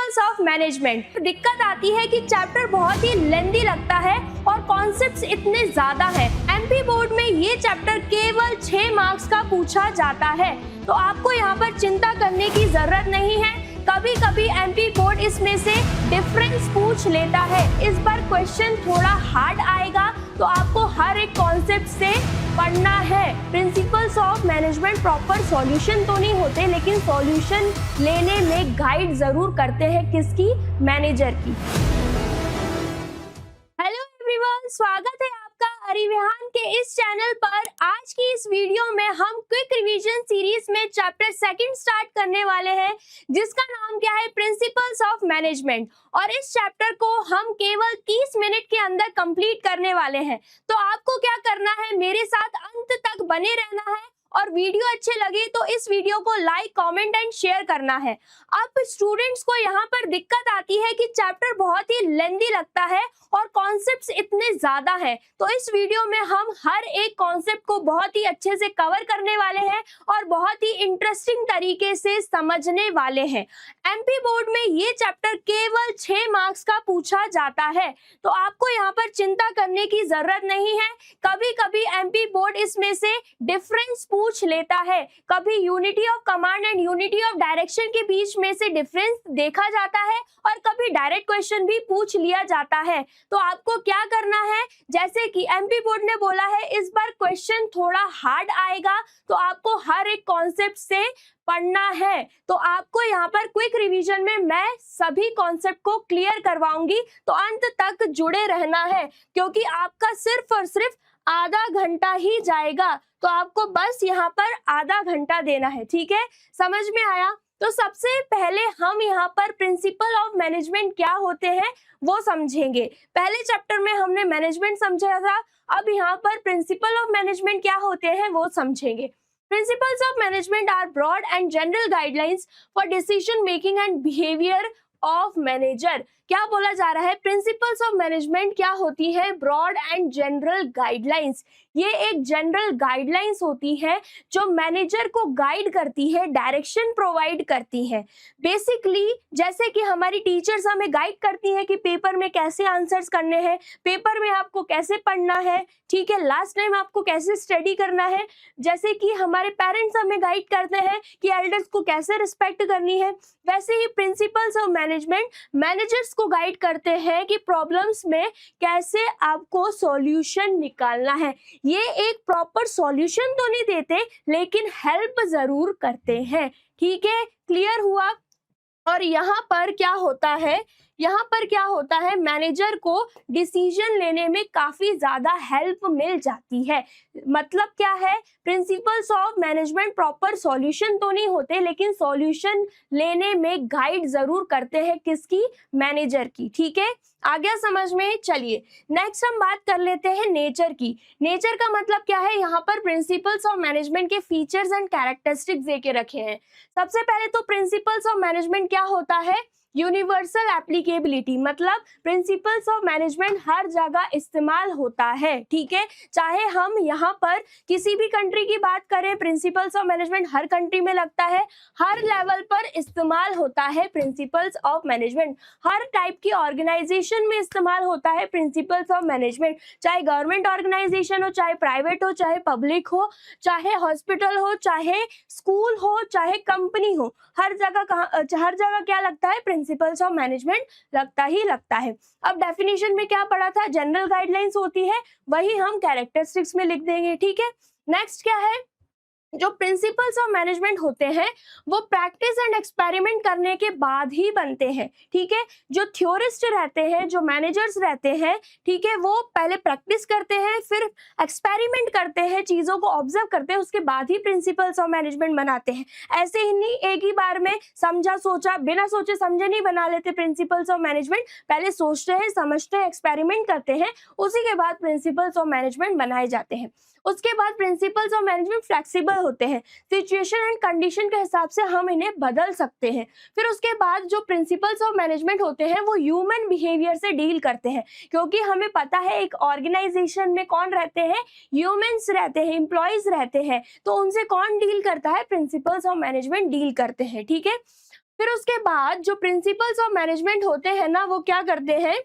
Principles of management. दिक्कत आती है कि चैप्टर बहुत ही लेंदी लगता है और कॉन्सेप्ट्स इतने ज्यादा है। एमपी बोर्ड में ये चैप्टर केवल 6 मार्क्स का पूछा जाता है, तो आपको यहाँ पर चिंता करने की जरूरत नहीं है। कभी कभी एमपी बोर्ड इसमें से डिफरेंस पूछ लेता है। इस बार क्वेश्चन थोड़ा हार्ड आएगा, तो आपको हर एक कॉन्सेप्ट से पढ़ना है। Principles of management proper solution तो नहीं होते, लेकिन सॉल्यूशन लेने में गाइड जरूर करते हैं किसकी, मैनेजर की। हेलो एवरीवन, स्वागत है आपका अरिविहान के इस चैनल पर। आज की इस वीडियो में हम क्विक रिवीजन सीरीज में चैप्टर 2 स्टार्ट करने वाले हैं, जिसका नाम क्या है, प्रिंसिपल्स ऑफ मैनेजमेंट। और इस चैप्टर को हम केवल 30 मिनट के अंदर कंप्लीट करने वाले हैं। तो आपको क्या करना है, मेरे साथ अंत तक बने रहना है और वीडियो अच्छे लगे तो इस वीडियो को लाइक, कमेंट एंड शेयर करना है। अब स्टूडेंट्स को यहाँ पर दिक्कत आती है कि चैप्टर बहुत ही लेंदी लगता है और कॉन्सेप्ट्स इतने ज्यादा है, तो इस वीडियो में हम हर एक कॉन्सेप्ट को बहुत ही अच्छे से कवर करने वाले हैं और बहुत ही इंटरेस्टिंग तरीके से समझने वाले हैं। एमपी बोर्ड में ये चैप्टर केवल 6 मार्क्स का पूछा जाता है, तो आपको यहाँ पर चिंता करने की जरूरत नहीं है। कभी कभी एमपी बोर्ड इसमें से डिफरेंस पूछ लेता है, कभी unity of command and unity of direction के बीच में से डिफरेंस देखा जाता है और कभी डायरेक्ट क्वेश्चन भी पूछ लिया जाता है। तो आपको क्या करना है, जैसे कि एमपी बोर्ड ने बोला है इस बार क्वेश्चन थोड़ा हार्ड आएगा, तो आपको हर एक कॉन्सेप्ट से पढ़ना है। तो आपको यहाँ पर क्विक रिवीजन में मैं सभी कॉन्सेप्ट को क्लियर करवाऊंगी, तो अंत तक जुड़े रहना है, क्योंकि आपका सिर्फ और सिर्फ आधा घंटा ही जाएगा। तो आपको बस यहाँ पर आधा घंटा देना है, ठीक है, समझ में आया? तो सबसे पहले हम यहाँ पर प्रिंसिपल ऑफ मैनेजमेंट क्या होते हैं वो समझेंगे। पहले चैप्टर में हमने मैनेजमेंट समझा था, अब यहाँ पर प्रिंसिपल ऑफ मैनेजमेंट क्या होते हैं वो समझेंगे। Principles of management are broad and general guidelines for decision making and behavior of manager। क्या बोला जा रहा है, प्रिंसिपल्स ऑफ मैनेजमेंट क्या होती है, ब्रॉड एंड जनरल गाइडलाइंस। ये एक जनरल गाइडलाइंस होती है जो मैनेजर को गाइड करती है, डायरेक्शन प्रोवाइड करती है। बेसिकली जैसे कि हमारी टीचर्स हमें गाइड करती हैं कि पेपर में कैसे आंसर्स करने हैं, पेपर में आपको कैसे पढ़ना है, ठीक है, लास्ट टाइम आपको कैसे स्टडी करना है। जैसे कि हमारे पेरेंट्स हमें गाइड करते हैं कि एल्डर्स को कैसे रिस्पेक्ट करनी है, वैसे ही प्रिंसिपल्स ऑफ मैनेजमेंट मैनेजर्स को गाइड करते हैं कि प्रॉब्लम्स में कैसे आपको सॉल्यूशन निकालना है। ये एक प्रॉपर सॉल्यूशन तो नहीं देते, लेकिन हेल्प जरूर करते हैं, ठीक है, क्लियर हुआ? और यहाँ पर क्या होता है, यहाँ पर क्या होता है, मैनेजर को डिसीजन लेने में काफी ज्यादा हेल्प मिल जाती है। मतलब क्या है, principles of management proper solution तो नहीं होते, लेकिन सॉल्यूशन लेने में गाइड जरूर करते हैं किसकी, मैनेजर की, ठीक है, आ गया समझ में? चलिए नेक्स्ट हम बात कर लेते हैं नेचर की। नेचर का मतलब क्या है, यहाँ पर प्रिंसिपल्स ऑफ मैनेजमेंट के फीचर्स एंड कैरेक्टरिस्टिक्स देके रखे हैं। सबसे पहले तो प्रिंसिपल्स ऑफ मैनेजमेंट क्या होता है, यूनिवर्सल एप्लीकेबिलिटी, मतलब प्रिंसिपल्स ऑफ मैनेजमेंट हर जगह इस्तेमाल होता है, ठीक है, चाहे हम यहाँ पर किसी भी कंट्री की बात करें, principles of management her country में लगता है, हर लेवल पर इस्तेमाल होता है principles of management, her type की ऑर्गेनाइजेशन में इस्तेमाल होता है प्रिंसिपल्स ऑफ मैनेजमेंट, चाहे गवर्नमेंट ऑर्गेनाइजेशन हो, चाहे प्राइवेट हो, चाहे पब्लिक हो, चाहे हॉस्पिटल हो, चाहे स्कूल हो, चाहे कंपनी हो, हर जगह क्या लगता है, प्रिंसिपल्स ऑफ मैनेजमेंट लगता ही लगता है। अब डेफिनेशन में क्या पढ़ा था, जनरल गाइडलाइंस होती है, वही हम कैरेक्टरिस्टिक्स में लिख देंगे, ठीक है। नेक्स्ट क्या है, जो प्रिंसिपल्स ऑफ मैनेजमेंट होते हैं वो प्रैक्टिस एंड एक्सपेरिमेंट करने के बाद ही बनते हैं, ठीक है। जो थ्योरिस्ट रहते हैं, जो मैनेजर्स रहते हैं, ठीक है, वो पहले प्रैक्टिस करते हैं, फिर एक्सपेरिमेंट करते हैं, चीजों को ऑब्जर्व करते हैं, उसके बाद ही प्रिंसिपल्स ऑफ मैनेजमेंट बनाते हैं। ऐसे ही नहीं एक ही बार में समझा सोचा, बिना सोचे समझे नहीं बना लेते प्रिंसिपल्स ऑफ मैनेजमेंट, पहले सोचते हैं, समझते हैं, एक्सपेरिमेंट करते हैं, उसी के बाद प्रिंसिपल्स ऑफ मैनेजमेंट बनाए जाते हैं। उसके बाद प्रिंसिपल्स ऑफ मैनेजमेंट फ्लेक्सिबल होते हैं, सिचुएशन एंड कंडीशन के हिसाब से हम इन्हें बदल सकते हैं। फिर उसके बाद जो प्रिंसिपल्स ऑफ मैनेजमेंट होते हैं वो ह्यूमन बिहेवियर से डील करते हैं, क्योंकि हमें पता है एक ऑर्गेनाइजेशन में कौन रहते हैं, ह्यूमंस रहते हैं, एम्प्लॉयज रहते हैं, तो उनसे कौन डील करता है, प्रिंसिपल्स ऑफ मैनेजमेंट डील करते हैं, ठीक है। फिर उसके बाद जो प्रिंसिपल्स ऑफ मैनेजमेंट होते हैं ना, वो क्या करते हैं,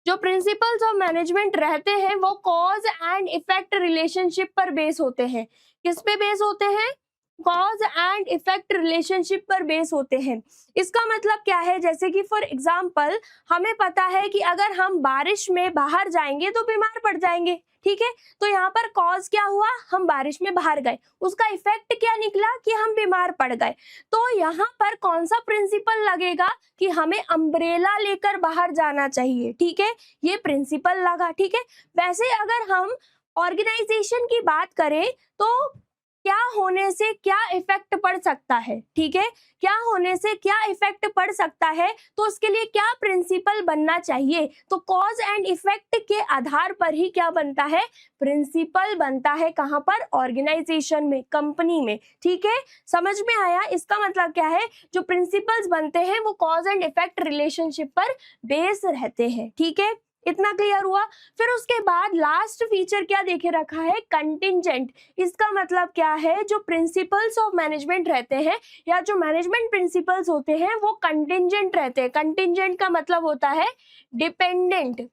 जो प्रिंसिपल्स ऑफ मैनेजमेंट रहते हैं वो कॉज एंड इफेक्ट रिलेशनशिप पर बेस होते हैं। किस पे बेस होते हैं? कॉज एंड इफेक्ट रिलेशनशिप पर बेस होते हैं। इसका मतलब क्या है, जैसे कि फॉर एग्जांपल हमें पता है कि अगर हम बारिश में बाहर जाएंगे तो बीमार पड़ जाएंगे, ठीक है। तो यहाँ पर कॉज क्या हुआ, हम बारिश में बाहर गए, उसका इफेक्ट क्या निकला कि हम बीमार पड़ गए। तो यहाँ पर कौन सा प्रिंसिपल लगेगा कि हमें अम्ब्रेला लेकर बाहर जाना चाहिए, ठीक है, ये प्रिंसिपल लगा, ठीक है। वैसे अगर हम ऑर्गेनाइजेशन की बात करें तो क्या होने से क्या इफेक्ट पड़ सकता है, ठीक है, क्या होने से क्या इफेक्ट पड़ सकता है, तो उसके लिए क्या प्रिंसिपल बनना चाहिए, तो कॉज एंड इफेक्ट के आधार पर ही क्या बनता है, प्रिंसिपल बनता है। कहां पर? ऑर्गेनाइजेशन में, कंपनी में, ठीक है। समझ में आया? इसका मतलब क्या है, जो प्रिंसिपल्स बनते हैं वो कॉज एंड इफेक्ट रिलेशनशिप पर बेस रहते हैं, ठीक है। इतना क्लियर हुआ। फिर उसके बाद लास्ट फीचर क्या देखे रखा है, कंटिंजेंट। इसका मतलब क्या है, जो प्रिंसिपल्स ऑफ मैनेजमेंट रहते हैं या जो मैनेजमेंट प्रिंसिपल्स होते हैं वो कंटिंजेंट रहते हैं। कंटिंजेंट का मतलब होता है डिपेंडेंट,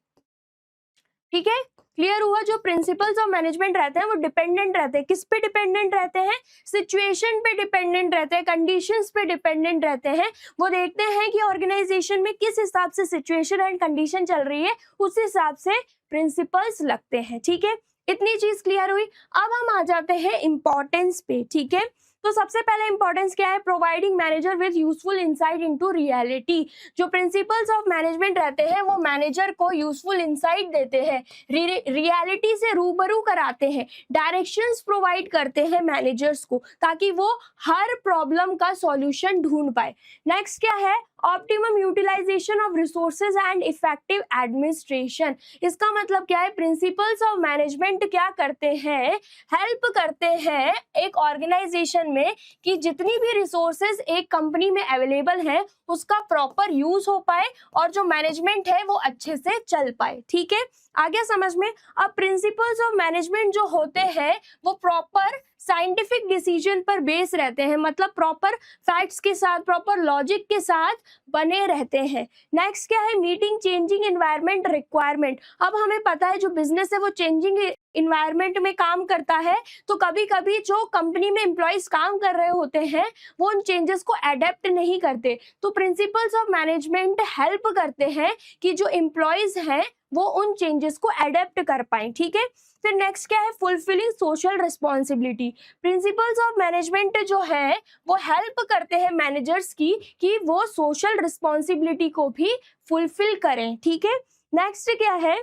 ठीक है। क्लियर हुआ? जो प्रिंसिपल्स ऑफ मैनेजमेंट रहते हैं वो डिपेंडेंट रहते हैं। किस पे डिपेंडेंट रहते हैं? सिचुएशन पे डिपेंडेंट रहते हैं, कंडीशंस पे डिपेंडेंट रहते हैं। वो देखते हैं कि ऑर्गेनाइजेशन में किस हिसाब से सिचुएशन एंड कंडीशन चल रही है, उस हिसाब से प्रिंसिपल्स लगते हैं, ठीक है। इतनी चीज क्लियर हुई। अब हम आ जाते हैं इंपॉर्टेंस पे, ठीक है। तो सबसे पहले इंपॉर्टेंस क्या है, providing manager with useful insight into reality. जो प्रिंसिपल्स ऑफ मैनेजमेंट रहते हैं वो मैनेजर को यूजफुल इंसाइट देते हैं, रियलिटी से रूबरू कराते हैं, डायरेक्शंस प्रोवाइड करते हैं मैनेजर्स को, ताकि वो हर प्रॉब्लम का सॉल्यूशन ढूंढ पाए। नेक्स्ट क्या है, optimum utilisation of resources and effective administration. इसका मतलब क्या है, प्रिंसिपल्स ऑफ मैनेजमेंट क्या करते हैं, हेल्प करते हैं एक ऑर्गेनाइजेशन में कि जितनी भी रिसोर्सेज एक कंपनी में अवेलेबल है उसका प्रॉपर यूज हो पाए और जो मैनेजमेंट है वो अच्छे से चल पाए, ठीक है। आगे समझ में। अब प्रिंसिपल्स ऑफ मैनेजमेंट जो होते हैं वो प्रॉपर साइंटिफिक डिसीजन पर बेस रहते हैं, मतलब प्रॉपर फैक्ट्स के साथ, प्रॉपर लॉजिक के साथ बने रहते हैं। नेक्स्ट क्या है, मीटिंग चेंजिंग एनवायरनमेंट रिक्वायरमेंट। अब हमें पता है जो बिजनेस है वो चेंजिंग इन्वायरमेंट में काम करता है, तो कभी कभी जो कंपनी में एम्प्लॉयज काम कर रहे होते हैं वो उन चेंजेस को अडेप्ट नहीं करते, तो प्रिंसिपल्स ऑफ मैनेजमेंट हेल्प करते हैं कि जो एम्प्लॉयज हैं वो उन चेंजेस को अडेप्ट कर पाए, ठीक है। फिर नेक्स्ट क्या है, fulfilling social responsibility. Principles of management जो है वो हेल्प करते हैं मैनेजर्स की कि वो सोशल रिस्पॉन्सिबिलिटी को भी फुलफिल करें, ठीक है। नेक्स्ट क्या है,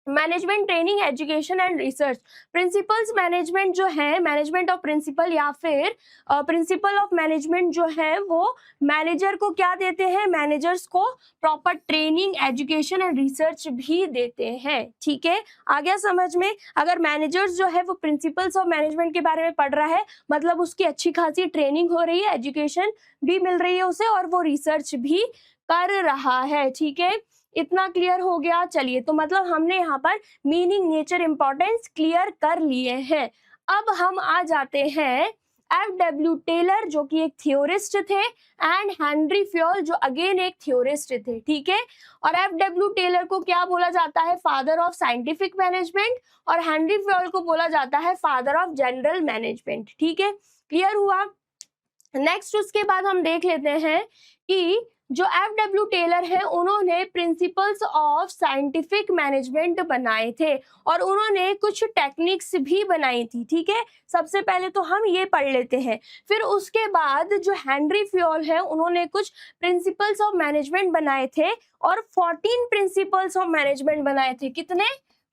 management training education and research. Principles management जो है, मैनेजमेंट ऑफ प्रिंसिपल या फिर प्रिंसिपल ऑफ मैनेजमेंट जो है वो मैनेजर को क्या देते हैं, मैनेजर्स को proper training education and research भी देते हैं, ठीक है। आ गया समझ में? अगर मैनेजर्स जो है वो प्रिंसिपल्स ऑफ मैनेजमेंट के बारे में पढ़ रहा है मतलब उसकी अच्छी खासी ट्रेनिंग हो रही है, एजुकेशन भी मिल रही है उसे और वो रिसर्च भी कर रहा है, ठीक है। इतना क्लियर हो गया? चलिए, तो मतलब हमने यहाँ पर मीनिंग, नेचर, इंपॉर्टेंस क्लियर कर लिए हैं। अब हम आ जाते हैं F.W. टेलर जो कि एक थियोरिस्ट थे एंड हेनरी फ्योल जो अगेन एक थियोरिस्ट थे, ठीक है। और F.W. टेलर को क्या बोला जाता है, फादर ऑफ साइंटिफिक मैनेजमेंट, और हेनरी फ्योल को बोला जाता है फादर ऑफ जनरल मैनेजमेंट, ठीक है। क्लियर हुआ? नेक्स्ट उसके बाद हम देख लेते हैं कि जो F.W. टेलर है उन्होंने प्रिंसिपल्स ऑफ साइंटिफिक मैनेजमेंट बनाए थे और उन्होंने कुछ टेक्निक्स भी बनाई थी, ठीक है। सबसे पहले तो हम ये पढ़ लेते हैं, फिर उसके बाद जो हेनरी फ्योल है उन्होंने कुछ प्रिंसिपल्स ऑफ मैनेजमेंट बनाए थे और 14 प्रिंसिपल्स ऑफ मैनेजमेंट बनाए थे। कितने?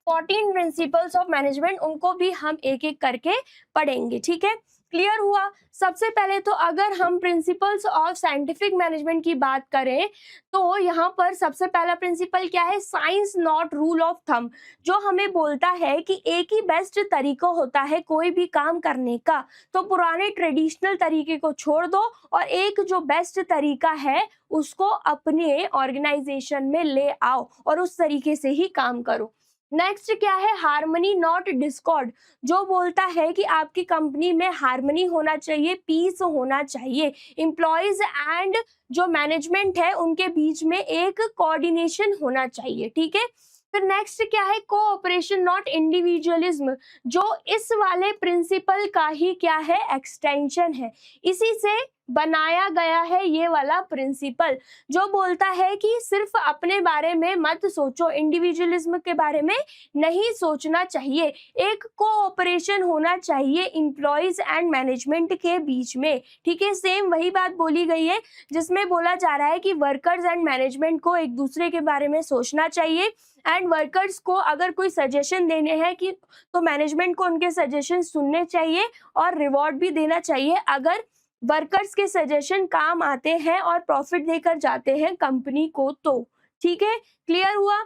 14 प्रिंसिपल्स ऑफ मैनेजमेंट, उनको भी हम एक एक करके पढ़ेंगे, ठीक है। क्लियर हुआ? सबसे पहले तो अगर हम प्रिंसिपल्स ऑफ साइंटिफिक मैनेजमेंट की बात करें तो यहाँ पर सबसे पहला प्रिंसिपल क्या है, science not rule of thumb, जो हमें बोलता है कि एक ही बेस्ट तरीका होता है कोई भी काम करने का, तो पुराने ट्रेडिशनल तरीके को छोड़ दो और एक जो बेस्ट तरीका है उसको अपने ऑर्गेनाइजेशन में ले आओ और उस तरीके से ही काम करो। नेक्स्ट क्या है, हार्मनी नॉट डिस्कॉर्ड, जो बोलता है कि आपकी कंपनी में हार्मनी होना चाहिए, पीस होना चाहिए, एम्प्लॉयज एंड जो मैनेजमेंट है उनके बीच में एक कोऑर्डिनेशन होना चाहिए, ठीक है। फिर नेक्स्ट क्या है, कोऑपरेशन नॉट इंडिविजुअलिज्म, जो इस वाले प्रिंसिपल का ही क्या है, एक्सटेंशन है, इसी से बनाया गया है ये वाला प्रिंसिपल, जो बोलता है कि सिर्फ अपने बारे में मत सोचो, इंडिविजुअलिज्म के बारे में नहीं सोचना चाहिए, एक कोऑपरेशन होना चाहिए एम्प्लॉयज एंड मैनेजमेंट के बीच में, ठीक है। सेम वही बात बोली गई है जिसमें बोला जा रहा है कि वर्कर्स एंड मैनेजमेंट को एक दूसरे के बारे में सोचना चाहिए, एंड वर्कर्स को अगर कोई सजेशन देने हैं कि तो मैनेजमेंट को उनके सजेशन सुनने चाहिए और रिवॉर्ड भी देना चाहिए अगर वर्कर्स के सजेशन काम आते हैं और प्रॉफिट देकर जाते हैं कंपनी को, तो ठीक है, क्लियर हुआ।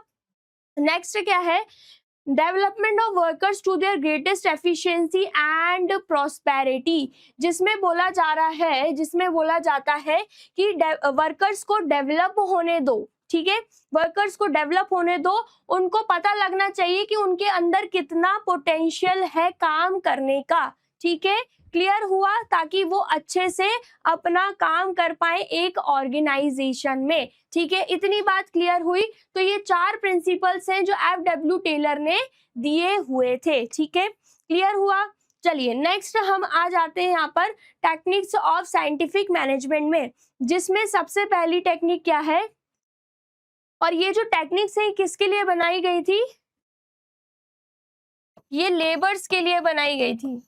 नेक्स्ट क्या है, development of workers to their greatest efficiency and prosperity, जिसमें बोला जाता है कि वर्कर्स को डेवलप होने दो, ठीक है, वर्कर्स को डेवलप होने दो, उनको पता लगना चाहिए कि उनके अंदर कितना पोटेंशियल है काम करने का, ठीक है, क्लियर हुआ, ताकि वो अच्छे से अपना काम कर पाए एक ऑर्गेनाइजेशन में, ठीक है। इतनी बात क्लियर हुई। तो ये 4 प्रिंसिपल्स हैं जो FW टेलर ने दिए हुए थे, ठीक है, क्लियर हुआ। चलिए नेक्स्ट हम आ जाते हैं यहाँ पर टेक्निक्स ऑफ साइंटिफिक मैनेजमेंट में, जिसमें सबसे पहली टेक्निक क्या है, और ये जो टेक्निक्स है किसके लिए बनाई गई थी, ये लेबर्स के लिए बनाई गई थी।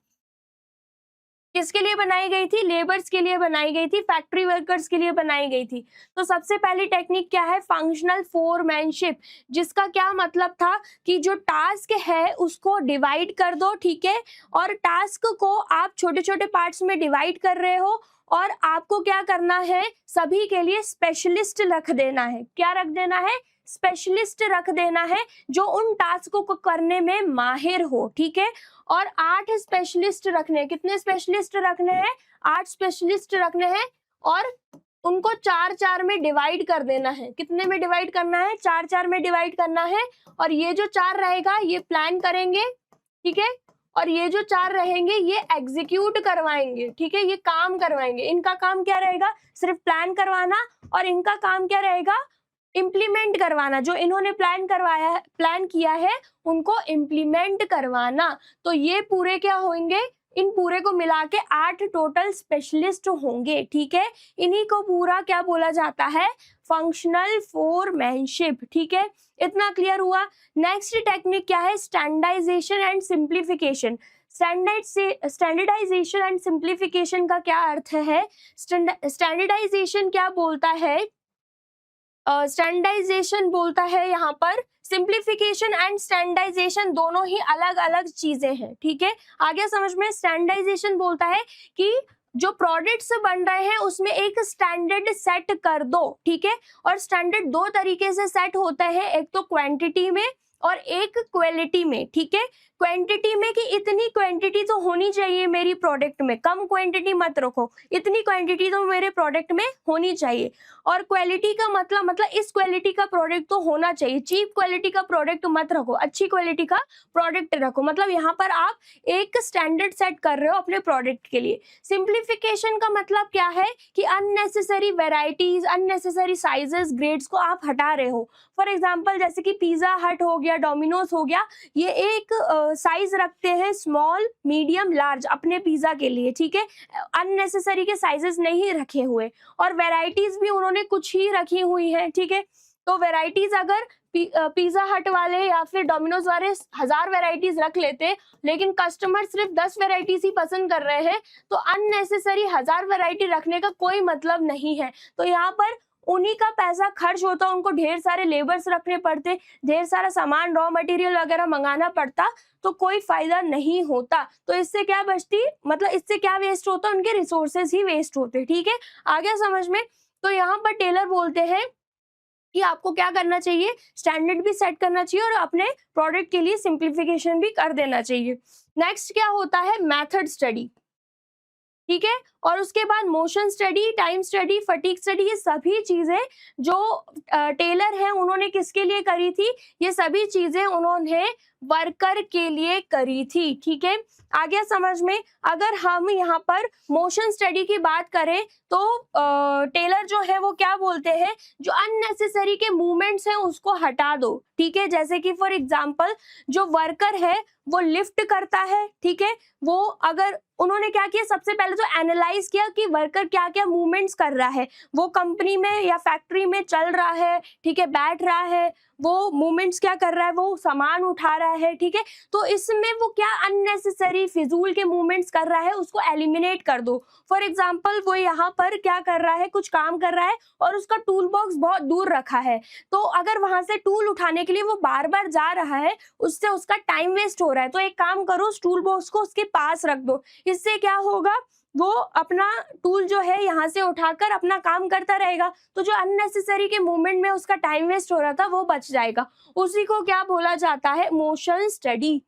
किसके लिए बनाई गई थी, लेबर्स के लिए बनाई गई थी, फैक्ट्री वर्कर्स के लिए बनाई गई थी। तो सबसे पहली टेक्निक क्या है, फंक्शनल फोरमैनशिप, जिसका क्या मतलब था कि जो टास्क है उसको डिवाइड कर दो, ठीक है, और टास्क को आप छोटे छोटे पार्ट्स में डिवाइड कर रहे हो, और आपको क्या करना है, सभी के लिए स्पेशलिस्ट रख देना है। क्या रख देना है, स्पेशलिस्ट रख देना है जो उन टास्कों को करने में माहिर हो, ठीक है। और 8 स्पेशलिस्ट रखने हैं, कितने स्पेशलिस्ट रखने हैं, 8 स्पेशलिस्ट रखने हैं, और उनको 4-4 में डिवाइड कर देना है। कितने में डिवाइड करना है, 4-4 में डिवाइड करना है, और ये जो 4 रहेगा ये प्लान करेंगे, ठीक है, और ये जो 4 रहेंगे ये एग्जीक्यूट करवाएंगे, ठीक है, ये काम करवाएंगे। इनका काम क्या रहेगा, सिर्फ प्लान करवाना, और इनका काम क्या रहेगा, इम्प्लीमेंट करवाना, जो इन्होंने प्लान किया है उनको इम्प्लीमेंट करवाना। तो ये पूरे क्या होंगे, इन पूरे को मिला के 8 टोटल स्पेशलिस्ट होंगे, ठीक है। इन्हीं को पूरा क्या बोला जाता है, फंक्शनल फोरमैनशिप, ठीक है, इतना क्लियर हुआ। नेक्स्ट टेक्निक क्या है, standardisation and simplification. Standardisation and simplification का क्या अर्थ है, स्टैंडर्डाइजेशन क्या बोलता है, स्टैंडर्डाइजेशन बोलता है यहाँ पर, सिंप्लीफिकेशन एंड स्टैंडर्डाइजेशन दोनों ही अलग अलग चीजें हैं, ठीक है, आ गया समझ में। स्टैंडर्डाइजेशन बोलता है कि जो प्रोडक्ट्स बन रहे हैं उसमें एक स्टैंडर्ड सेट कर दो, ठीक है, और स्टैंडर्ड 2 तरीके से सेट होता है, एक तो क्वांटिटी में और एक क्वालिटी में, ठीक है। क्वांटिटी में कि इतनी क्वांटिटी तो होनी चाहिए मेरी प्रोडक्ट में, कम क्वांटिटी मत रखो, इतनी क्वांटिटी तो मेरे प्रोडक्ट में होनी चाहिए। और क्वालिटी का मतलब इस क्वालिटी का प्रोडक्ट तो होना चाहिए, चीप क्वालिटी का प्रोडक्ट मत रखो, अच्छी क्वालिटी का प्रोडक्ट रखो। मतलब यहाँ पर आप एक स्टैंडर्ड सेट कर रहे हो अपने प्रोडक्ट के लिए। सिंप्लीफिकेशन का मतलब क्या है कि unnecessary varieties, unnecessary sizes, grades को आप हटा रहे हो। फॉर एग्जाम्पल जैसे कि पिज्जा हट हो गया, डोमिनोज हो गया, ये एक साइज रखते हैं स्मॉल, मीडियम, लार्ज अपने पिज्जा के लिए, ठीक है, अननेसेसरी के साइजेस नहीं रखे हुए, और वेराइटीज भी उन्होंने कुछ ही रखी हुई है, ठीक है। तो वेराइटीज अगर पिज्जा हट वाले या फिर डोमिनोज वाले 1000 वेराइटीज रख लेते, लेकिन कस्टमर सिर्फ 10 वेराइटीज ही पसंद कर रहे हैं, तो अननेसेसरी 1000 वेराइटी रखने का कोई मतलब नहीं है। तो यहाँ पर उन्हीं का पैसा खर्च होता, उनको ढेर सारे लेबर्स रखने पड़ते, ढेर सारा सामान, रॉ मटेरियल वगैरह मंगाना पड़ता, तो कोई फायदा नहीं होता। तो इससे क्या बचती, मतलब इससे क्या वेस्ट होता, उनके रिसोर्सेज ही वेस्ट होते, ठीक है, आ गया समझ में। तो यहाँ पर टेलर बोलते हैं कि आपको क्या करना चाहिए, स्टैंडर्ड भी सेट करना चाहिए और अपने प्रोडक्ट के लिए सिंप्लीफिकेशन भी कर देना चाहिए। नेक्स्ट क्या होता है, मेथड स्टडी, ठीक है, और उसके बाद motion study, time study, fatigue study, ये सभी चीजें जो टेलर है उन्होंने किसके लिए करी थी, ये सभी चीजें उन्होंने वर्कर के लिए करी थी। ठीक है, आ गया समझ में। अगर हम यहाँ पर मोशन स्टडी की बात करें तो टेलर जो है वो क्या बोलते हैं, जो अननेसेसरी के मूवमेंट्स हैं उसको हटा दो। ठीक है, जैसे कि फॉर एग्जांपल जो वर्कर है वो लिफ्ट करता है, ठीक है, वो अगर उन्होंने क्या किया, सबसे पहले तो एनालाइज किया कि वर्कर क्या क्या मूवमेंट्स कर रहा है, वो कंपनी में या फैक्ट्री में चल रहा है, ठीक है, बैठ रहा है, वो मूवमेंट्स क्या कर रहा है, वो सामान उठा रहा है, ठीक है, तो इसमें वो क्या अननेसेसरी फिजूल के मूवमेंट्स कर रहा है उसको एलिमिनेट कर दो। फॉर एग्जाम्पल वो यहाँ पर क्या कर रहा है, कुछ काम कर रहा है और उसका टूल बॉक्स बहुत दूर रखा है, तो अगर वहां से टूल उठाने के लिए वो बार बार जा रहा है, उससे उसका टाइम वेस्ट हो रहा है, तो एक काम करो, उस टूल बॉक्स को उसके पास रख दो। इससे क्या होगा, वो अपना टूल जो है यहाँ से उठाकर अपना काम करता रहेगा, तो जो अननेसेसरी के मूवमेंट में उसका टाइम वेस्ट हो रहा था वो बच जाएगा। उसी को क्या बोला जाता है, मोशन स्टडी।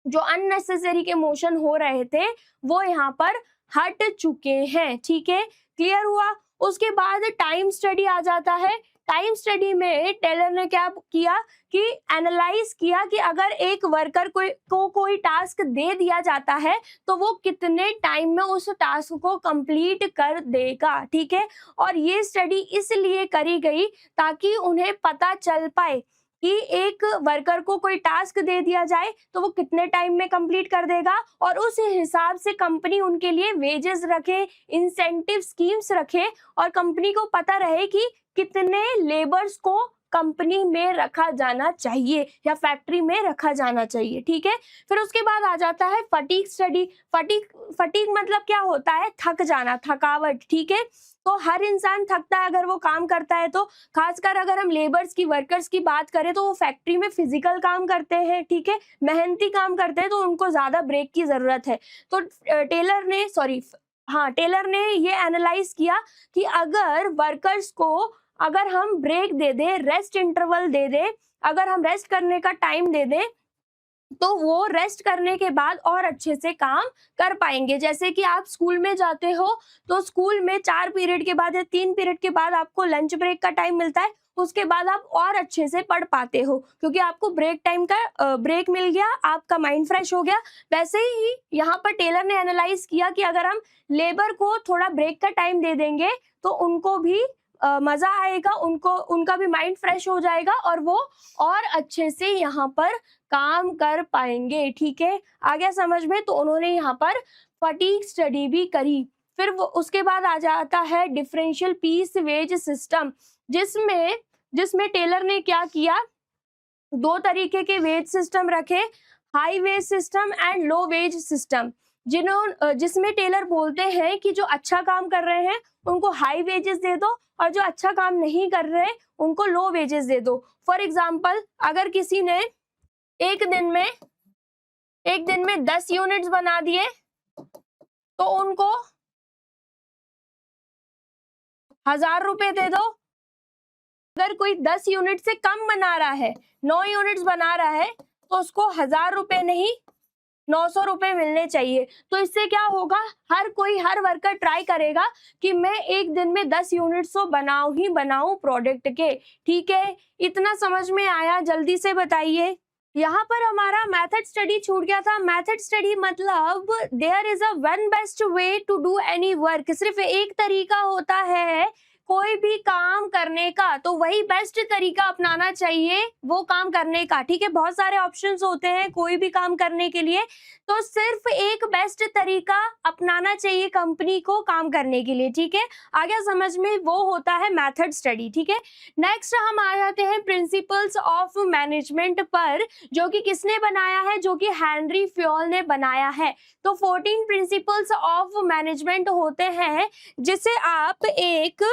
जो अननेसेसरी के मोशन हो रहे थे वो यहाँ पर हट चुके हैं। ठीक है, क्लियर हुआ। उसके बाद टाइम स्टडी आ जाता है। टाइम स्टडी में टेलर ने क्या किया कि एनालाइज किया कि अगर एक वर्कर को कोई टास्क दे दिया जाता है तो वो कितने टाइम में उस टास्क को कंप्लीट कर देगा। ठीक है, और ये स्टडी इसलिए करी गई ताकि उन्हें पता चल पाए कि एक वर्कर को कोई टास्क दे दिया जाए तो वो कितने टाइम में कंप्लीट कर देगा, और उस हिसाब से कंपनी उनके लिए वेजेस रखे, इंसेंटिव स्कीम्स रखे, और कंपनी को पता रहे कि कितने लेबर्स को कंपनी में रखा जाना चाहिए या फैक्ट्री में रखा जाना चाहिए। ठीक है, फिर उसके बाद आ जाता है फटीग स्टडी। फटीग मतलब क्या होता है, थक जाना, थकावट। ठीक है, तो हर इंसान थकता है अगर वो काम करता है, तो खासकर अगर हम लेबर्स की, वर्कर्स की बात करें तो वो फैक्ट्री में फिजिकल काम करते हैं, ठीक है, मेहनती काम करते हैं, तो उनको ज्यादा ब्रेक की जरूरत है। तो टेलर ने ये एनालाइज किया कि अगर वर्कर्स को अगर हम ब्रेक दे दें, रेस्ट इंटरवल दे दें, अगर हम रेस्ट करने का टाइम दे दें तो वो रेस्ट करने के बाद और अच्छे से काम कर पाएंगे। जैसे कि आप स्कूल में जाते हो तो स्कूल में 4 पीरियड के बाद या 3 पीरियड के बाद आपको लंच ब्रेक का टाइम मिलता है, उसके बाद आप और अच्छे से पढ़ पाते हो क्योंकि आपको ब्रेक टाइम का ब्रेक मिल गया, आपका माइंड फ्रेश हो गया। वैसे ही यहाँ पर टेलर ने एनालाइज किया कि अगर हम लेबर को थोड़ा ब्रेक का टाइम दे देंगे तो उनको भी मजा आएगा, उनका भी माइंड फ्रेश हो जाएगा और वो और अच्छे से यहाँ पर काम कर पाएंगे। ठीक है, आ गया समझ में। तो उन्होंने यहाँ पर फटीग स्टडी भी करी। फिर वो उसके बाद आ जाता है डिफरेंशियल पीस वेज सिस्टम, जिसमें टेलर ने क्या किया, 2 तरीके के वेज सिस्टम रखे, high wage system and low wage system. जिसमें टेलर बोलते हैं कि जो अच्छा काम कर रहे हैं उनको हाई वेजेस दे दो और जो अच्छा काम नहीं कर रहे उनको लो वेजेस दे दो। फॉर एग्जाम्पल, अगर किसी ने एक दिन में 10 यूनिट्स बना दिए तो उनको 1000 रुपए दे दो। अगर कोई 10 यूनिट से कम बना रहा है, 9 यूनिट्स बना रहा है, तो उसको 1000 रुपए नहीं 900 रुपए मिलने चाहिए। तो इससे क्या होगा, हर वर्कर ट्राई करेगा कि मैं एक दिन में 10 यूनिट्स तो बनाऊं प्रोडक्ट के। ठीक है, इतना समझ में आया? जल्दी से बताइए। यहाँ पर हमारा मेथड स्टडी छूट गया था। मेथड स्टडी मतलब there is a one best way to do any work. सिर्फ एक तरीका होता है कोई भी काम करने का, तो वही बेस्ट तरीका अपनाना चाहिए वो काम करने का। ठीक है, बहुत सारे ऑप्शंस होते हैं कोई भी काम करने के लिए, तो सिर्फ एक बेस्ट तरीका अपनाना चाहिए कंपनी को काम करने के लिए। ठीक है, आ गया समझ में, वो होता है मेथड स्टडी। ठीक है, नेक्स्ट हम आ जाते हैं प्रिंसिपल्स ऑफ मैनेजमेंट पर, जो कि किसने बनाया है, जो कि हेनरी फ्योल ने बनाया है। तो 14 प्रिंसिपल्स ऑफ मैनेजमेंट होते हैं जिसे आप एक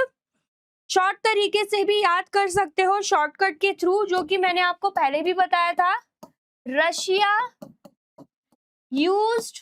शॉर्ट तरीके से भी याद कर सकते हो, शॉर्टकट के थ्रू, जो कि मैंने आपको पहले भी बताया था। रशिया यूज्ड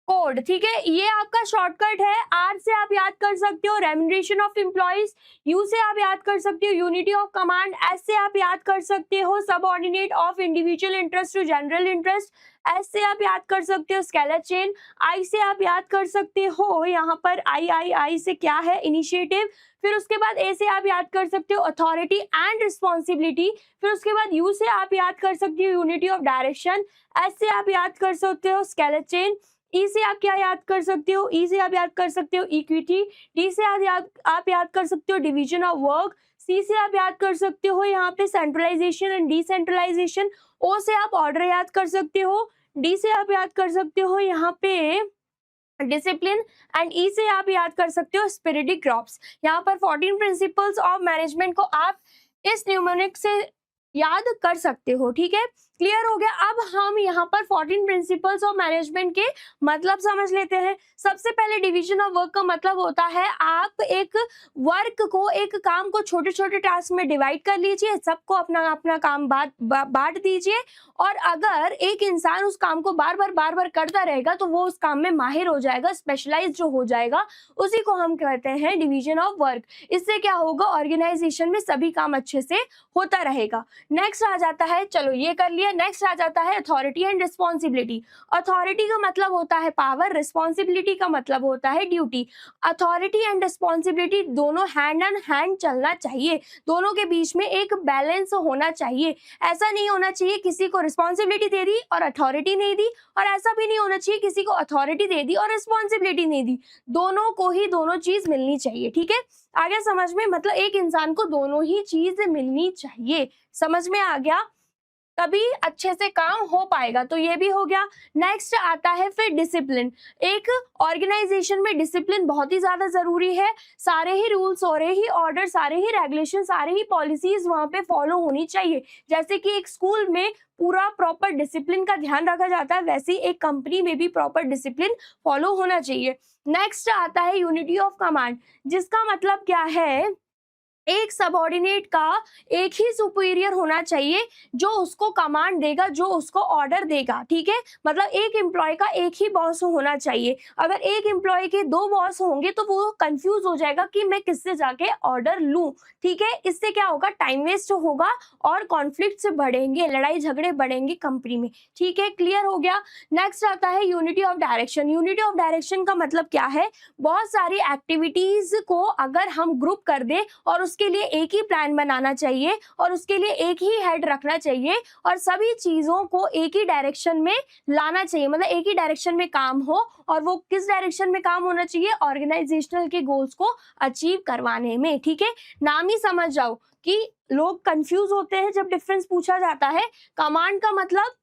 कोड, ठीक है, ये आपका शॉर्टकट है। आर से आप याद कर सकते हो रेम्यूनरेशन ऑफ एम्प्लॉइज, यू से आप याद कर सकते हो यूनिटी ऑफ कमांड, एस से आप याद कर सकते हो subordinate of individual interest to general interest, S से आप याद कर सकते हो स्केलर चेन, आई से आप याद कर सकते हो यहाँ पर आई से क्या है इनिशिएटिव, फिर उसके बाद ए से आप याद कर सकते हो अथॉरिटी एंड रिस्पॉन्सिबिलिटी, फिर उसके बाद यू से आप याद कर सकते हो यूनिटी ऑफ डायरेक्शन, एस से आप याद कर सकते हो स्केलर चेन, ई से आप क्या याद कर सकते हो, ई से आप याद कर सकते हो इक्विटी, डी से आप याद कर सकते हो डिवीजन ऑफ वर्क, सी से आप याद कर सकते हो यहाँ पे सेंट्रलाइजेशन एंड डिसेंट्रलाइजेशन, ओ से आप ऑर्डर याद कर सकते हो, डी से आप याद कर सकते हो यहाँ पे डिसिप्लिन एंड ई से आप याद कर सकते हो स्पिरिटिक क्रॉप्स। यहाँ पर 14 प्रिंसिपल्स ऑफ मैनेजमेंट को आप इस न्यूमोनिक से याद कर सकते हो, ठीक है, क्लियर हो गया। अब हम यहाँ पर 14 प्रिंसिपल्स ऑफ मैनेजमेंट के मतलब समझ लेते हैं। सबसे पहले डिवीजन ऑफ वर्क का मतलब होता है आप एक वर्क को, एक काम को छोटे छोटे टास्क में डिवाइड कर लीजिए, सबको अपना अपना काम बांट दीजिए, और अगर एक इंसान उस काम को बार बार करता रहेगा तो वो उस काम में माहिर हो जाएगा, स्पेशलाइज जो हो जाएगा, उसी को हम कहते हैं डिवीजन ऑफ वर्क। इससे क्या होगा, ऑर्गेनाइजेशन में सभी काम अच्छे से होता रहेगा। नेक्स्ट आ जाता है, चलो ये कर लिया, नेक्स्ट आ जाता है अथॉरिटी एंड रिस्पॉन्सिबिलिटी। अथॉरिटी का मतलब होता है पावर, रिस्पॉन्सिबिलिटी का मतलब होता है ड्यूटी। अथॉरिटी एंड रिस्पॉन्सिबिलिटी दोनों हैंड एंड हैंड चलना चाहिए, दोनों के बीच में एक बैलेंस होना चाहिए। ऐसा नहीं होना चाहिए किसी को रिस्पॉन्सिबिलिटी दे दी और अथॉरिटी नहीं दी, और ऐसा भी नहीं होना चाहिए किसी को अथॉरिटी दे दी और रिस्पॉन्सिबिलिटी नहीं दी, दोनों को ही दोनों चीज मिलनी चाहिए, ठीक है। आगे समझ में, मतलब एक इंसान को दोनों ही चीज मिलनी चाहिए, समझ में आ गया, तभी अच्छे से काम हो पाएगा। तो ये भी हो गया। नेक्स्ट आता है फिर डिसिप्लिन। एक ऑर्गेनाइजेशन में डिसिप्लिन बहुत ही ज्यादा जरूरी है। सारे ही रूल्स, सारे ही ऑर्डर, सारे ही रेगुलेशन, सारे ही पॉलिसीज वहां पे फॉलो होनी चाहिए। जैसे कि एक स्कूल में पूरा प्रॉपर डिसिप्लिन का ध्यान रखा जाता है, वैसे ही एक कंपनी में भी प्रॉपर डिसिप्लिन फॉलो होना चाहिए। नेक्स्ट आता है यूनिटी ऑफ कमांड, जिसका मतलब क्या है, एक सबऑर्डिनेट का एक ही सुपीरियर होना चाहिए जो उसको कमांड देगा, जो उसको ऑर्डर देगा, ठीक है। मतलब एक एम्प्लॉय का एक ही बॉस होना चाहिए। अगर एक एम्प्लॉय के दो बॉस होंगे तो वो कंफ्यूज हो जाएगा कि मैं किससे जाके ऑर्डर लूं, ठीक है। इससे क्या होगा, टाइम वेस्ट होगा और कॉन्फ्लिक्ट्स बढ़ेंगे, लड़ाई झगड़े बढ़ेंगे कंपनी में, ठीक है, क्लियर हो गया। नेक्स्ट आता है unity of direction. Unity of direction का मतलब क्या है, बहुत सारी एक्टिविटीज को अगर हम ग्रुप कर दे और उसके लिए एक ही प्लान बनाना चाहिए और उसके लिए एक ही हेड रखना चाहिए और सभी चीजों को एक ही डायरेक्शन में लाना चाहिए, मतलब एक ही डायरेक्शन में काम हो। और वो किस डायरेक्शन में काम होना चाहिए, ऑर्गेनाइजेशनल के गोल्स को अचीव करवाने में, ठीक है। नाम ही समझ जाओ कि लोग कंफ्यूज होते हैं जब डिफरेंस पूछा जाता है। कमांड का मतलब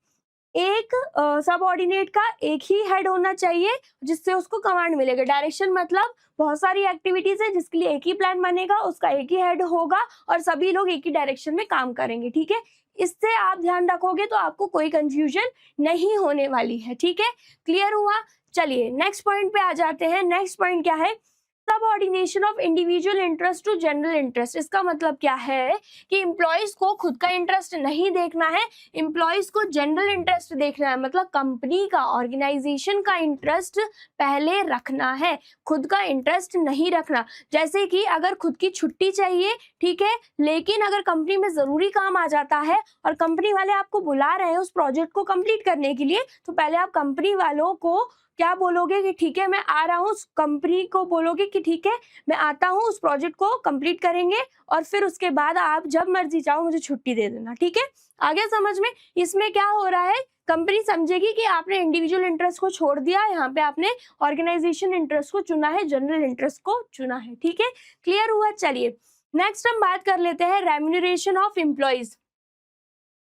एक सबऑर्डिनेट का एक ही हेड होना चाहिए जिससे उसको कमांड मिलेगा। डायरेक्शन मतलब बहुत सारी एक्टिविटीज है जिसके लिए एक ही प्लान बनेगा, उसका एक ही हेड होगा और सभी लोग एक ही डायरेक्शन में काम करेंगे, ठीक है। इससे आप ध्यान रखोगे तो आपको कोई कंफ्यूजन नहीं होने वाली है, ठीक है, क्लियर हुआ। चलिए नेक्स्ट पॉइंट पे आ जाते हैं। नेक्स्ट पॉइंट क्या है, subordination of individual interest to general interest. इसका मतलब क्या है कि एम्प्लॉयज को खुद का इंटरेस्ट नहीं देखना है, एम्प्लॉयज को जनरल इंटरेस्ट देखना है, मतलब कंपनी का, ऑर्गेनाइजेशन का इंटरेस्ट पहले रखना है, खुद का इंटरेस्ट नहीं रखना। जैसे कि अगर खुद की छुट्टी चाहिए, ठीक है, लेकिन अगर कंपनी में जरूरी काम आ जाता है और कंपनी वाले आपको बुला रहे हैं उस प्रोजेक्ट को कंप्लीट करने के लिए, तो पहले आप कंपनी वालों को क्या बोलोगे कि ठीक है मैं आ रहा हूँ, कंपनी को बोलोगे कि ठीक है मैं आता हूँ, उस प्रोजेक्ट को कंप्लीट करेंगे और फिर उसके बाद आप जब मर्जी चाहो मुझे छुट्टी दे देना, ठीक है। आगे समझ में, इसमें क्या हो रहा है, कंपनी समझेगी कि आपने इंडिविजुअल इंटरेस्ट को छोड़ दिया, यहाँ पे आपने ऑर्गेनाइजेशन इंटरेस्ट को चुना है, जनरल इंटरेस्ट को चुना है, ठीक है, क्लियर हुआ। चलिए नेक्स्ट हम बात कर लेते हैं रेम्यूनरेशन ऑफ एम्प्लॉयज।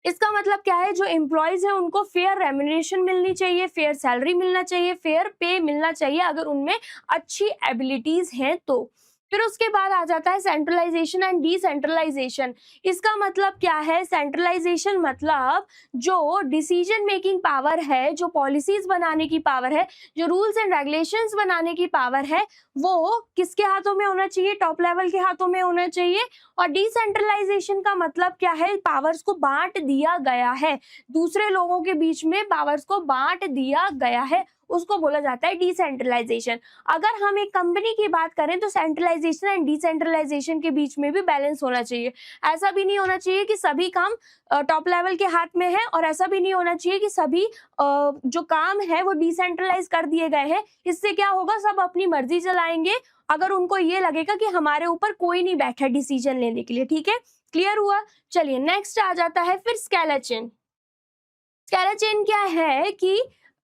इसका मतलब क्या है, जो एम्प्लॉयज हैं उनको फेयर रेम्यूनरेशन मिलनी चाहिए, फेयर सैलरी मिलना चाहिए, फेयर पे मिलना चाहिए अगर उनमें अच्छी एबिलिटीज हैं तो। फिर उसके बाद आ जाता है सेंट्रलाइजेशन एंड डिसेंट्रलाइजेशन। इसका मतलब क्या है, सेंट्रलाइजेशन मतलब जो डिसीजन मेकिंग पावर है, जो पॉलिसीज बनाने की पावर है, जो रूल्स एंड रेगुलेशंस बनाने की पावर है, वो किसके हाथों में होना चाहिए, टॉप लेवल के हाथों में होना चाहिए। और डिसेंट्रलाइजेशन का मतलब क्या है, पावर्स को बांट दिया गया है, दूसरे लोगों के बीच में पावर्स को बांट दिया गया है, उसको बोला जाता है डिसेंट्रलाइजेशन। अगर हम एक कंपनी की बात करें तो सेंट्रलाइजेशन एंड डिसेंट्रलाइजेशन के बीच में भी बैलेंस होना चाहिए। ऐसा भी नहीं होना चाहिए कि सभी काम टॉप लेवल के हाथ में है, और ऐसा भी नहीं होना चाहिए कि सभी जो काम है वो डिसेंट्रलाइज कर दिए गए हैं। इससे क्या होगा, सब अपनी मर्जी चलाएंगे अगर उनको ये लगेगा कि हमारे ऊपर कोई नहीं बैठा डिसीजन लेने के लिए। ठीक है, क्लियर हुआ। चलिए नेक्स्ट आ जाता है फिर स्केलर चेन। स्केलर चेन क्या है कि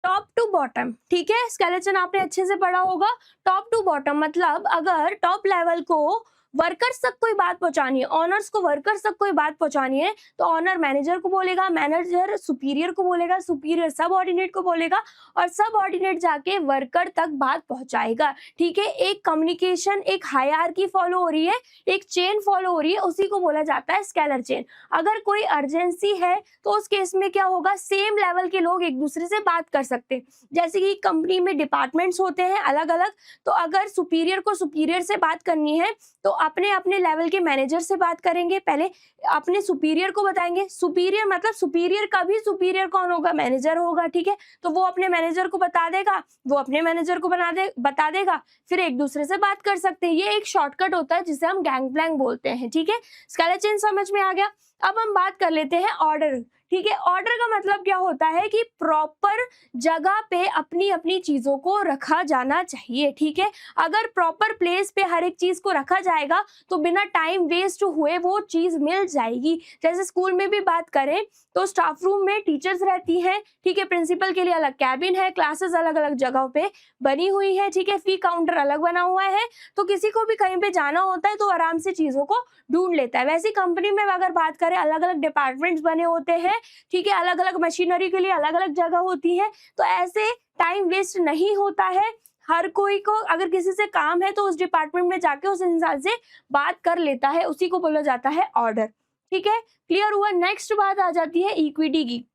टॉप टू बॉटम। ठीक है, स्केलर चेन आपने अच्छे से पढ़ा होगा। टॉप टू बॉटम मतलब अगर टॉप लेवल को वर्कर्स तक कोई बात पहुंचानी है, ऑनर्स को वर्कर्स तक कोई बात पहुंचानी है, तो ऑनर मैनेजर को बोलेगा, मैनेजर सुपीरियर को बोलेगा, सुपीरियर सब ऑर्डिनेट को बोलेगा, और सब ऑर्डिनेट जाके वर्कर तक बात पहुंचाएगा। ठीक है, एक कम्युनिकेशन, एक हायरार्की फॉलो हो रही है, एक चेन फॉलो हो रही है, उसी को बोला जाता है स्केलर चेन। अगर कोई अर्जेंसी है तो उस केस में क्या होगा, सेम लेवल के लोग एक दूसरे से बात कर सकते हैं। जैसे कि कंपनी में डिपार्टमेंट्स होते हैं अलग अलग, तो अगर सुपीरियर को सुपीरियर से बात करनी है तो अपने अपने लेवल के मैनेजर से बात करेंगे, पहले अपने सुपीरियर को बताएंगे। सुपीरियर मतलब सुपीरियर का भी सुपीरियर कौन होगा, मैनेजर होगा। ठीक है, तो वो अपने मैनेजर को बता देगा, वो अपने मैनेजर को बता देगा, फिर एक दूसरे से बात कर सकते हैं। ये एक शॉर्टकट होता है जिसे हम गैंग प्लैंक बोलते हैं। ठीक है, स्केलर चेन समझ में आ गया। अब हम बात कर लेते हैं ऑर्डर। ठीक है, ऑर्डर का मतलब क्या होता है कि प्रॉपर जगह पे अपनी अपनी चीजों को रखा जाना चाहिए। ठीक है, अगर प्रॉपर प्लेस पे हर एक चीज को रखा जाएगा तो बिना टाइम वेस्ट हुए वो चीज मिल जाएगी। जैसे स्कूल में भी बात करें तो स्टाफ रूम में टीचर्स रहती हैं। ठीक है, प्रिंसिपल के लिए अलग कैबिन है, क्लासेस अलग अलग जगह पे बनी हुई है। ठीक है, फी काउंटर अलग बना हुआ है, तो किसी को भी कहीं पे जाना होता है तो आराम से चीजों को ढूंढ लेता है। वैसे कंपनी में अगर बात करें, अलग अलग डिपार्टमेंट्स बने होते हैं। ठीक है, अलग अलग मशीनरी के लिए अलग अलग जगह होती है, तो ऐसे टाइम वेस्ट नहीं होता है। हर कोई को अगर किसी से काम है तो उस डिपार्टमेंट में जाके उस इंसान से बात कर लेता है, उसी को बोला जाता है ऑर्डर। ठीक है, क्लियर हुआ। नेक्स्ट बात आ जाती है इक्विटी की।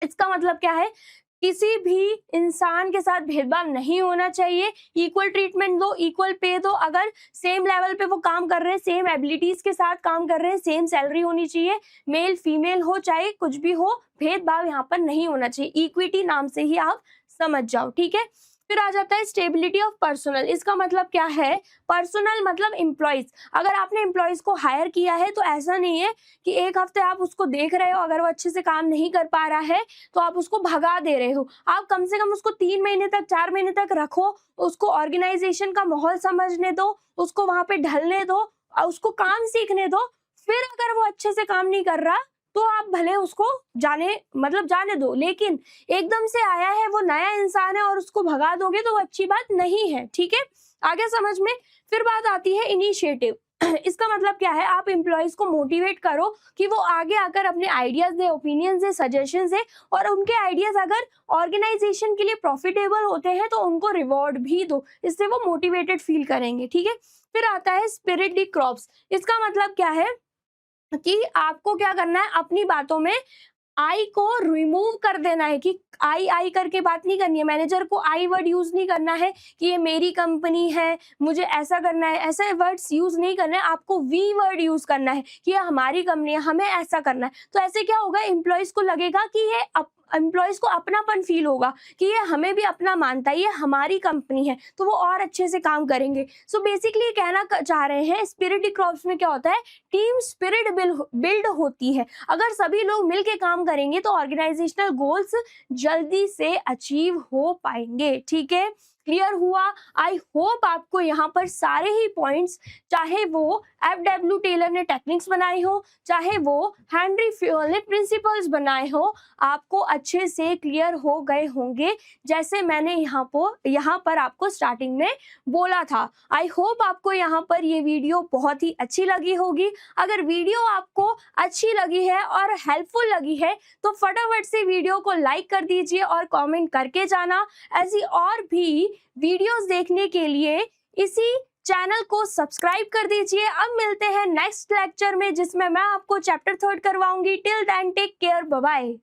इसका मतलब क्या है, किसी भी इंसान के साथ भेदभाव नहीं होना चाहिए, इक्वल ट्रीटमेंट दो, इक्वल पे दो। अगर सेम लेवल पे वो काम कर रहे हैं, सेम एबिलिटीज के साथ काम कर रहे हैं, सेम सैलरी होनी चाहिए, मेल फीमेल हो चाहे कुछ भी हो, भेदभाव यहाँ पर नहीं होना चाहिए। इक्विटी नाम से ही आप समझ जाओ। ठीक है, फिर आ जाता है स्टेबिलिटी ऑफ पर्सनल। इसका मतलब क्या है, पर्सनल मतलब एम्प्लॉयज। अगर आपने एम्प्लॉयज को हायर किया है तो ऐसा नहीं है कि एक हफ्ते आप उसको देख रहे हो, अगर वो अच्छे से काम नहीं कर पा रहा है तो आप उसको भगा दे रहे हो। आप कम से कम उसको 3 महीने तक, 4 महीने तक रखो, उसको ऑर्गेनाइजेशन का माहौल समझने दो, उसको वहां पे ढलने दो, उसको काम सीखने दो। फिर अगर वो अच्छे से काम नहीं कर रहा तो आप भले उसको जाने दो, लेकिन एकदम से आया है, वो नया इंसान है और उसको भगा दोगे तो वो अच्छी बात नहीं है। ठीक है, आगे समझ में। फिर बात आती है इनिशिएटिव। इसका मतलब क्या है, आप एम्प्लॉयज को मोटिवेट करो कि वो आगे आकर अपने आइडियाज दे, ओपिनियन दे, सजेशन दे, और उनके आइडियाज अगर ऑर्गेनाइजेशन के लिए प्रॉफिटेबल होते हैं तो उनको रिवॉर्ड भी दो, इससे वो मोटिवेटेड फील करेंगे। ठीक है, फिर आता है स्पिरिट दी क्रॉप्स। इसका मतलब क्या है कि आपको क्या करना है, अपनी बातों में आई को रिमूव कर देना है, कि आई आई करके बात नहीं करनी है। मैनेजर को आई वर्ड यूज नहीं करना है कि ये मेरी कंपनी है, मुझे ऐसा करना है, ऐसे वर्ड्स यूज नहीं करना है। आपको वी वर्ड यूज करना है कि ये हमारी कंपनी है, हमें ऐसा करना है। तो ऐसे क्या होगा, एम्प्लॉयज को लगेगा कि ये एम्प्लॉयज को अपनापन फील होगा कि ये हमें भी अपना मानता है, ये हमारी कंपनी है, तो वो और अच्छे से काम करेंगे। सो बेसिकली कहना चाह रहे हैं, स्पिरिट दी क्रॉप्स में क्या होता है, टीम स्पिरिट बिल्ड होती है। अगर सभी लोग मिलके काम करेंगे तो ऑर्गेनाइजेशनल गोल्स जल्दी से अचीव हो पाएंगे। ठीक है, क्लियर हुआ। आई होप आपको यहाँ पर सारे ही पॉइंट्स, चाहे वो FW टेलर ने टेक्निक्स बनाई हो, चाहे वो हेनरी फ्यूल ने प्रिंसिपल्स बनाए हो, आपको अच्छे से क्लियर हो गए होंगे, जैसे मैंने यहाँ पर आपको स्टार्टिंग में बोला था। आई होप आपको यहाँ पर ये वीडियो बहुत ही अच्छी लगी होगी। अगर वीडियो आपको अच्छी लगी है और हेल्पफुल लगी है तो फटाफट से वीडियो को लाइक कर दीजिए और कमेंट करके जाना। ऐसी और भी वीडियोस देखने के लिए इसी चैनल को सब्सक्राइब कर दीजिए। अब मिलते हैं नेक्स्ट लेक्चर में, जिसमें मैं आपको चैप्टर 3 करवाऊंगी। Till then take care, bye bye.